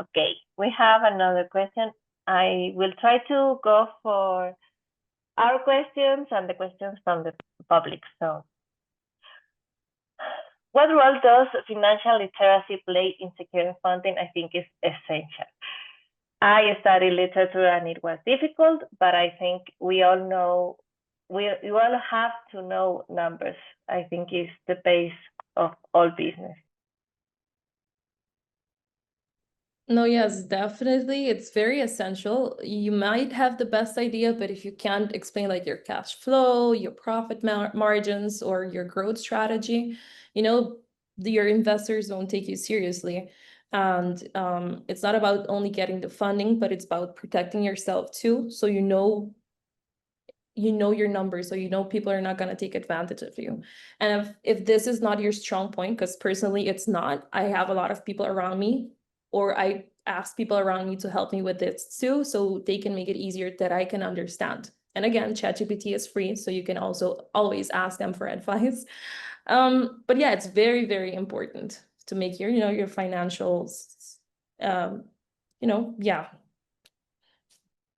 A: Okay, we have another question. I will try to go for our questions and the questions from the public. So, what role does financial literacy play in securing funding? I think is essential. I studied literature and it was difficult, but I think we all know, we all have to know numbers. I think is the base of all business.
D: No, yes, definitely. It's very essential. You might have the best idea, but if you can't explain like your cash flow, your profit margins, or your growth strategy, your investors don't take you seriously. And it's not about only getting the funding, but it's about protecting yourself too. So you know your numbers, so people are not going to take advantage of you. And if this is not your strong point, because personally it's not, I have a lot of people around me, or I ask people around me to help me with this too, so they can make it easier that I can understand. And again, ChatGPT is free, so you can also always ask them for advice. But yeah, it's very, very important to make your financials, yeah.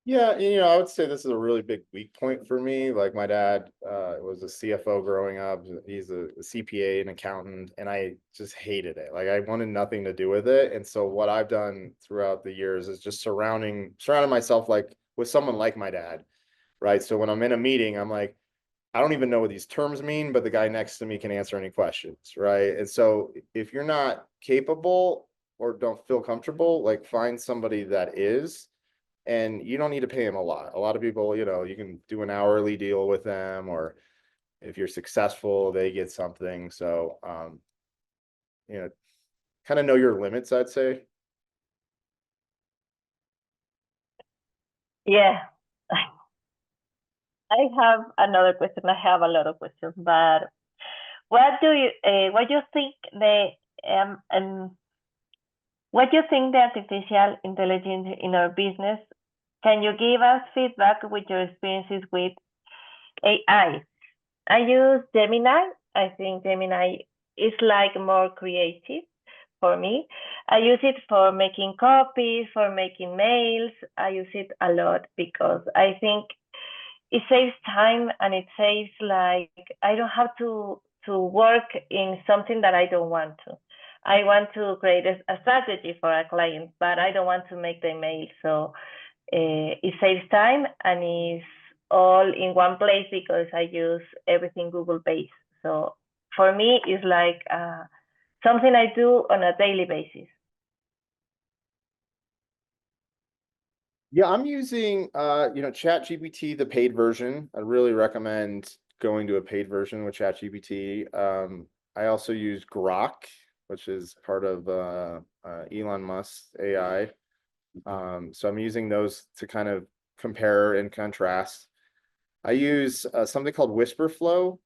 B: Yeah, I would say this is a really big weak point for me. Like my dad was a CFO growing up. He's a CPA, an accountant, and I just hated it. Like I wanted nothing to do with it. And so what I've done throughout the years is just surrounding myself like with someone like my dad, right? So when I'm in a meeting, I'm like, I don't even know what these terms mean, but the guy next to me can answer any questions, right? And so if you're not capable or don't feel comfortable, like find somebody that is, and you don't need to pay them a lot. A lot of people, you can do an hourly deal with them, or if you're successful, they get something. So, kind of know your limits, I'd say.
A: Yeah. I have another question. I have a lot of questions, but what do you think what do you think the artificial intelligence in our business? Can you give us feedback with your experiences with AI? I use Gemini. I think Gemini is like more creative for me. I use it for making copies, for making mails. I use it a lot because I think it saves time, and it saves, like, I don't have to work in something that I don't want to. I want to create a strategy for a client, but I don't want to make the mail. So it saves time, and it's all in one place because I use everything Google based. So for me, it's like something I do on a daily basis.
B: Yeah, I'm using ChatGPT, the paid version. I really recommend going to a paid version with ChatGPT. I also use Grok, which is part of Elon Musk's AI. So I'm using those to kind of compare and contrast. I use something called WhisperFlow,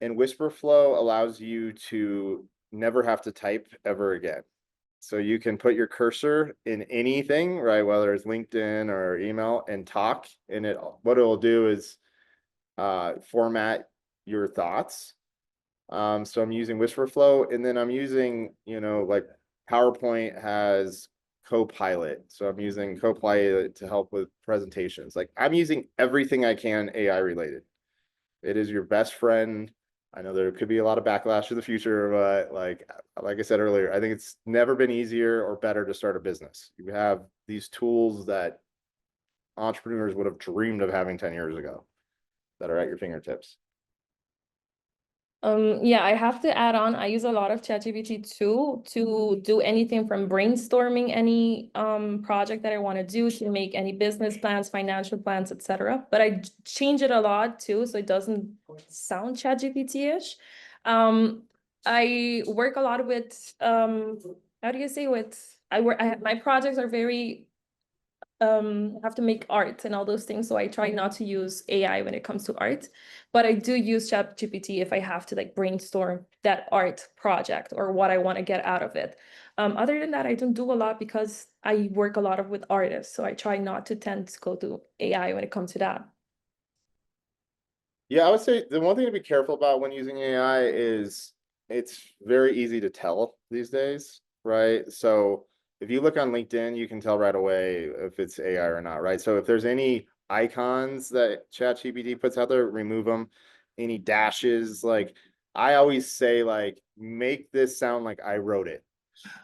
B: and WhisperFlow allows you to never have to type ever again. So you can put your cursor in anything, right? Whether it's LinkedIn or email, and talk, and what it'll do is format your thoughts. So I'm using WhisperFlow, and then I'm using, like PowerPoint has Copilot. So I'm using Copilot to help with presentations. Like I'm using everything I can AI related. It is your best friend. I know there could be a lot of backlash in the future, but like I said earlier, I think it's never been easier or better to start a business. You have these tools that entrepreneurs would have dreamed of having 10 years ago that are at your fingertips.
D: Yeah, I have to add on, I use a lot of ChatGPT too to do anything from brainstorming any project that I want to do, to make any business plans, financial plans, etc. But I change it a lot too, so it doesn't sound ChatGPT-ish. I work a lot with how do you say, my projects are very have to make art and all those things, so I try not to use AI when it comes to art, but I do use ChatGPT if I have to like brainstorm that art project or what I want to get out of it. Other than that, I don't do a lot because I work a lot with artists, so I try not to tend to go to AI when it comes to that.
B: Yeah, I would say the one thing to be careful about when using AI is it's very easy to tell these days, right? So if you look on LinkedIn, you can tell right away if it's AI or not, right? So if there's any icons that ChatGPT puts out there, remove them. Any dashes, like I always say, like, make this sound like I wrote it,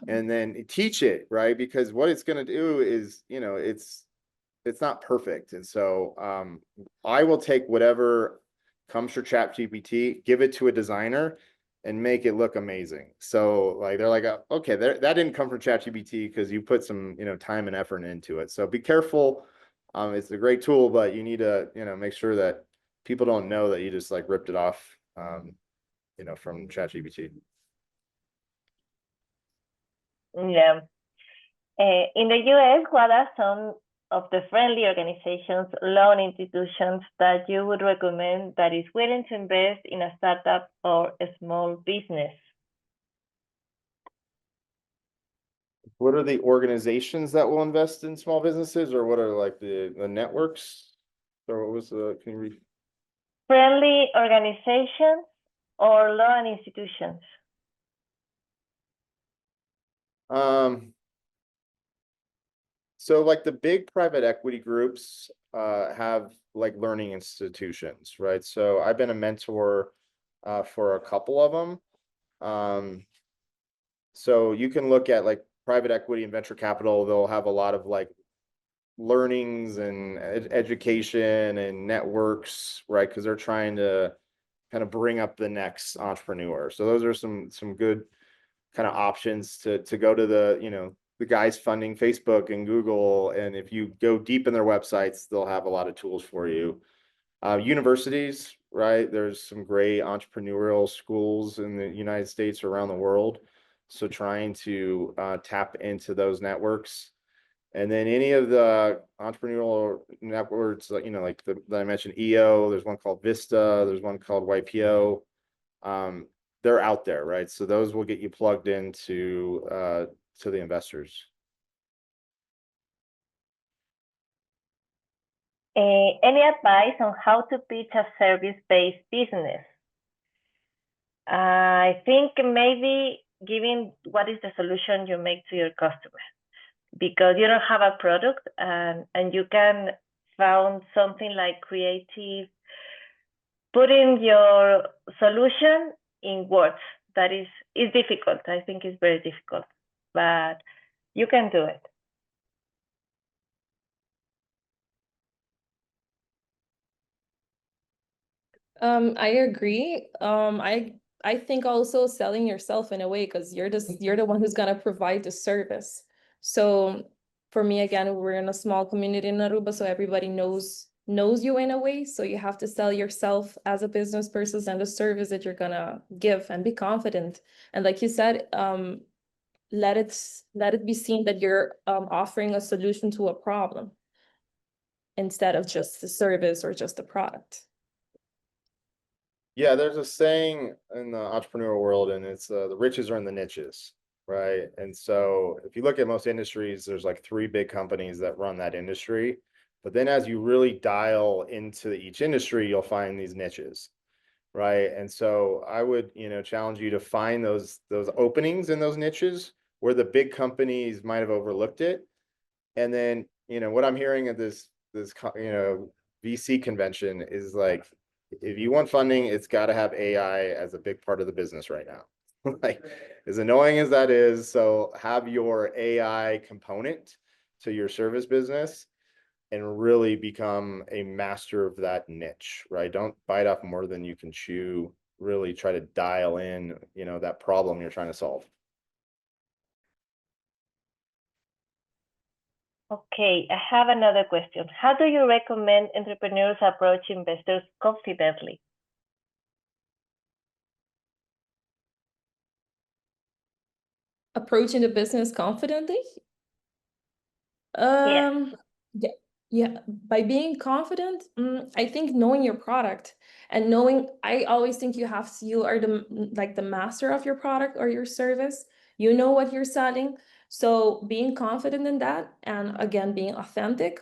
B: and then teach it, right? Because what it's going to do is, you know, it's not perfect. And so I will take whatever comes for ChatGPT, give it to a designer, and make it look amazing. So like they're like, okay, that didn't come from ChatGPT because you put some, you know, time and effort into it. So be careful. It's a great tool, but you need to, you know, make sure that people don't know that you just like ripped it off, you know, from ChatGPT.
A: Yeah. In the US, what are some of the friendly organizations, loan institutions that you would recommend that is willing to invest in a startup or a small business?
B: What are the organizations that will invest in small businesses, or what are like the networks? Or what was the, can you read?
A: Friendly organizations or loan institutions?
B: So like the big private equity groups have like learning institutions, right? So I've been a mentor for a couple of them. So you can look at like private equity and venture capital, they'll have a lot of like learnings and education and networks, right? Because they're trying to kind of bring up the next entrepreneur. So those are some good kind of options to go to the, you know, the guys funding Facebook and Google. And if you go deep in their websites, they'll have a lot of tools for you. Universities, right? There's some great entrepreneurial schools in the United States, around the world. So trying to tap into those networks. And then any of the entrepreneurial networks, like, you know, like that I mentioned, EO, there's one called Vista, there's one called YPO. They're out there, right? So those will get you plugged into to the investors.
A: Any advice on how to pitch a service-based business? I think maybe giving what is the solution you make to your customer, because you don't have a product, and you can found something like creative, putting your solution in words. That is difficult. I think it's very difficult, but you can do it.
D: I agree. I think also selling yourself in a way, because you're the one who's gonna provide the service. So for me, again, we're in a small community in Aruba, so everybody knows you in a way. So you have to sell yourself as a business person and the service that you're gonna give, and be confident. And like you said, let it be seen that you're offering a solution to a problem instead of just a service or just a product.
B: Yeah, there's a saying in the entrepreneurial world, and it's the riches are in the niches, right? And so if you look at most industries, there's like 3 big companies that run that industry. But then as you really dial into each industry, you'll find these niches, right? And so I would, you know, challenge you to find those openings in those niches where the big companies might have overlooked it. And then, you know, what I'm hearing at this you know, VC convention is like, if you want funding, it's got to have AI as a big part of the business right now. Like, as annoying as that is, so have your AI component to your service business and really become a master of that niche, right? Don't bite off more than you can chew. Really try to dial in, you know, that problem you're trying to solve.
A: Okay, I have another question. How do you recommend entrepreneurs approach investors confidently?
D: Approaching the business confidently?
A: Yes.
D: Yeah, by being confident, I think knowing your product and I always think you are the master of your product or your service. You know what you're selling. So being confident in that, and again, being authentic,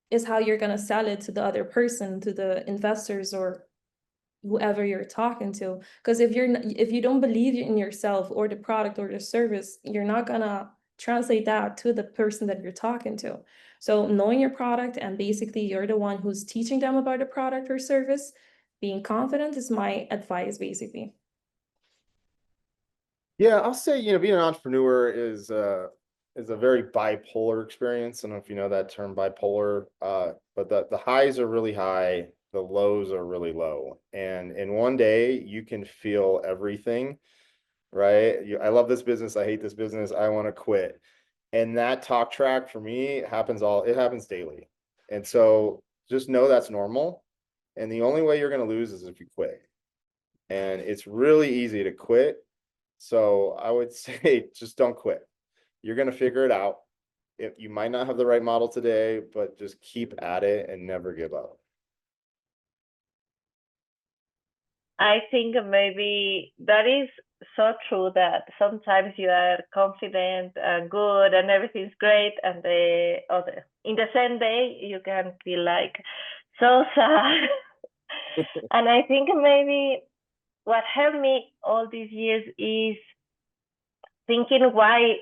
D: is how you're gonna sell it to the other person, to the investors or whoever you're talking to. Because if you don't believe in yourself or the product or the service, you're not gonna translate that to the person that you're talking to. So knowing your product, and basically you're the one who's teaching them about the product or service, being confident is my advice, basically.
B: Yeah, I'll say, being an entrepreneur is a very bipolar experience. I don't know if you know that term, bipolar, but the highs are really high, the lows are really low. And in one day you can feel everything, right? I love this business, I hate this business, I want to quit. And that talk track for me it happens daily. And so just know that's normal. And the only way you're going to lose is if you quit. And it's really easy to quit. So I would say just don't quit. You're going to figure it out. You might not have the right model today, but just keep at it and never give up.
A: I think maybe that is so true that sometimes you are confident and good and everything's great, and in the same day you can feel like so sad. And I think maybe what helped me all these years is thinking why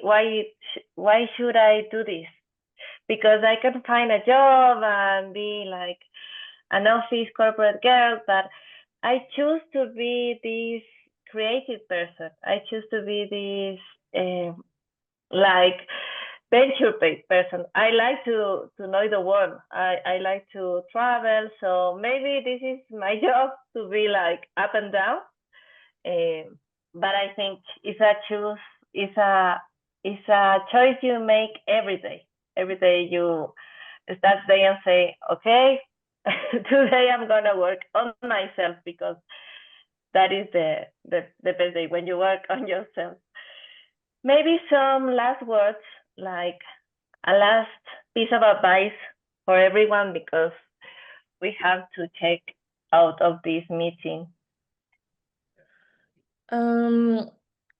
A: should I do this? Because I can find a job and be like an office corporate girl, but I choose to be this creative person. I choose to be this like venture-based person. I like to know the world. I like to travel. So maybe this is my job to be like up and down. But I think it's a choose. It's a choice you make every day. Every day you start the day and say, okay, today I'm gonna work on myself, because that is the best day, when you work on yourself. Maybe some last words, like a last piece of advice for everyone, because we have to check out of this meeting.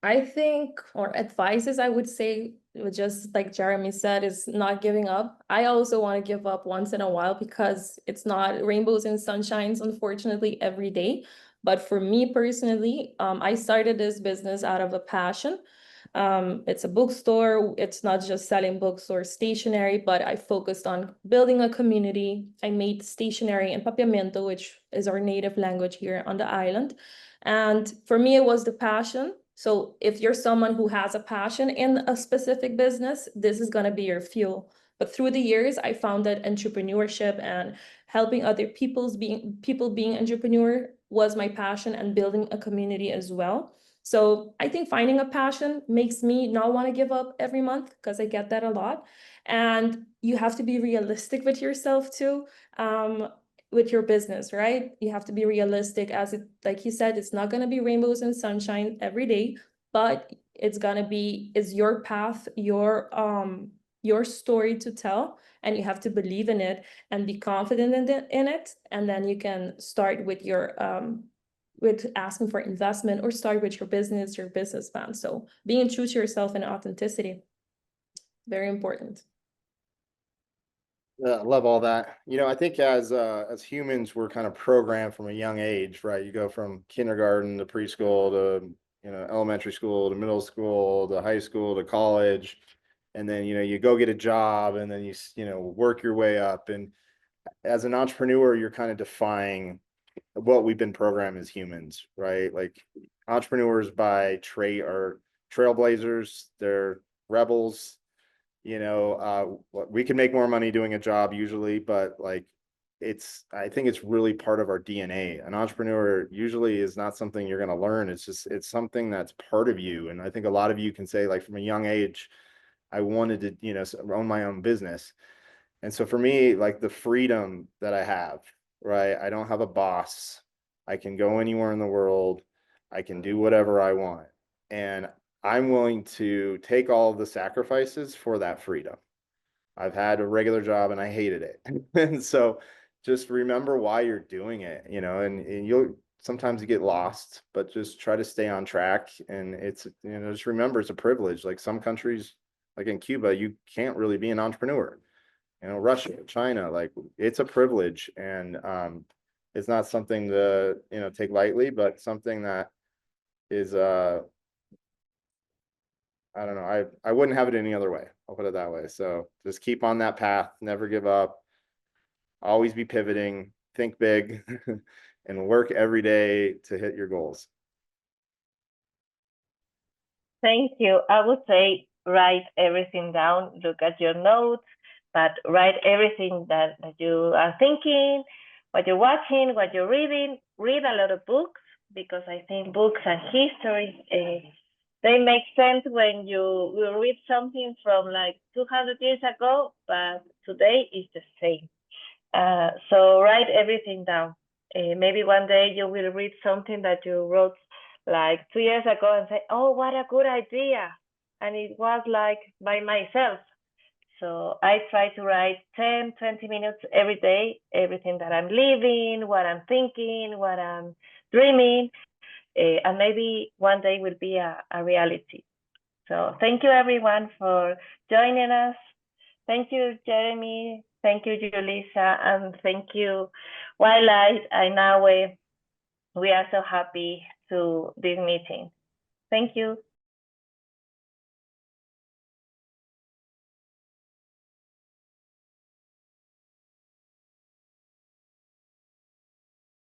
D: I think, or advices, I would say, just like Jeremy said, is not giving up. I also want to give up once in a while, because it's not rainbows and sunshines, unfortunately, every day. But for me personally, I started this business out of a passion. It's a bookstore. It's not just selling books or stationery, but I focused on building a community. I made stationery in Papiamento, which is our native language here on the island. And for me, it was the passion. So if you're someone who has a passion in a specific business, this is going to be your fuel. But through the years, I found that entrepreneurship and helping other people being entrepreneur was my passion, and building a community as well. So I think finding a passion makes me not want to give up every month, because I get that a lot. And you have to be realistic with yourself too. With your business, right? You have to be realistic, as it, like you said, it's not going to be rainbows and sunshine every day, but it's your path, your story to tell, and you have to believe in it and be confident in it. And then you can start with with asking for investment, or start with your business plan. So being true to yourself and authenticity, very important.
B: I love all that. I think as humans, we're kind of programmed from a young age, right? You go from kindergarten to preschool to, elementary school to middle school to high school to college. And then, you go get a job, and then you work your way up. And as an entrepreneur, you're kind of defying what we've been programmed as humans, right? Like, entrepreneurs by trait are trailblazers, they're rebels. We can make more money doing a job usually, but like, I think it's really part of our DNA. An entrepreneur usually is not something you're going to learn. It's something that's part of you. And I think a lot of you can say, like, from a young age, I wanted to, own my own business. And so for me, like, the freedom that I have, right? I don't have a boss. I can go anywhere in the world. I can do whatever I want. And I'm willing to take all of the sacrifices for that freedom. I've had a regular job and I hated it. And so just remember why you're doing it, and you'll sometimes you get lost, but just try to stay on track. And it's, just remember, it's a privilege. Like, some countries, like in Cuba, you can't really be an entrepreneur. Russia, China, like, it's a privilege. And it's not something to, take lightly, but something that is I don't know. I wouldn't have it any other way. I'll put it that way. So just keep on that path, never give up, always be pivoting, think big, and work every day to hit your goals.
A: Thank you. I would say write everything down, look at your notes, but write everything that you are thinking, what you're watching, what you're reading. Read a lot of books, because I think books and history, they make sense when you read something from like 200 years ago, but today is the same. So write everything down. Maybe one day you will read something that you wrote like 2 years ago and say, oh, what a good idea. And it was like by myself. So I try to write 10, 20 minutes every day, everything that I'm living, what I'm thinking, what I'm dreaming, and maybe one day will be a reality. So thank you everyone for joining us. Thank you, Jeremy. Thank you, Julissa, and thank you, YLAI. And now we are so happy to this meeting. Thank you.